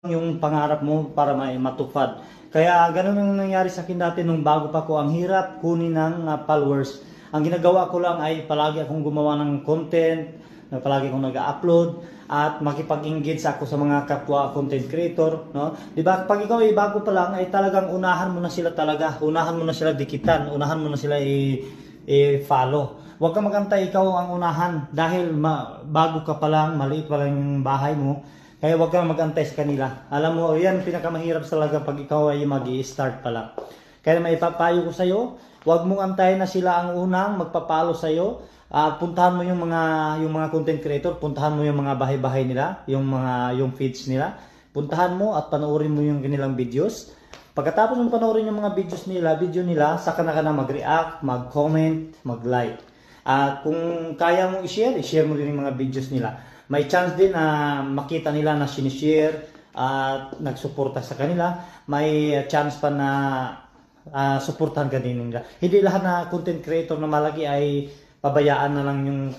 yung pangarap mo para may matupad. Kaya ganun ang nangyari sa akin dati nung bago pa ko. Ang hirap kunin ng followers. Ang ginagawa ko lang ay palagi akong gumawa ng content, palagi akong nag-upload at makipag-engage ako sa mga kapwa content creator, no? 'Di ba? Pag ikaw ay bago pa lang ay talagang unahan mo na sila talaga. Unahan mo na sila dikitan, unahan mo na sila i-follow. Huwag kang magantay ikaw ang unahan dahil bago ka pa lang, maliit pa lang yung bahay mo. Kaya huwag kang mag-antay sa kanila. Alam mo, yan pinakamahirap talaga pag ikaw ay mag-i-start pa lang. Kaya maipapayo ko sa iyo, huwag mong antayin na sila ang unang magpapalo sa iyo. Puntahan mo yung mga content creator, puntahan mo yung mga bahay-bahay nila, yung feeds nila. Puntahan mo at panoorin mo yung kanilang videos. Pagkatapos ng panoorin yung mga video nila, saka na ka na mag-react, mag-comment, mag-like. At kung kaya mong i-share mo din yung mga videos nila. May chance din na makita nila na sinishare at nagsuporta sa kanila. May chance pa na suportahan ka din nila. Hindi lahat na content creator na malaki ay pabayaan na lang yung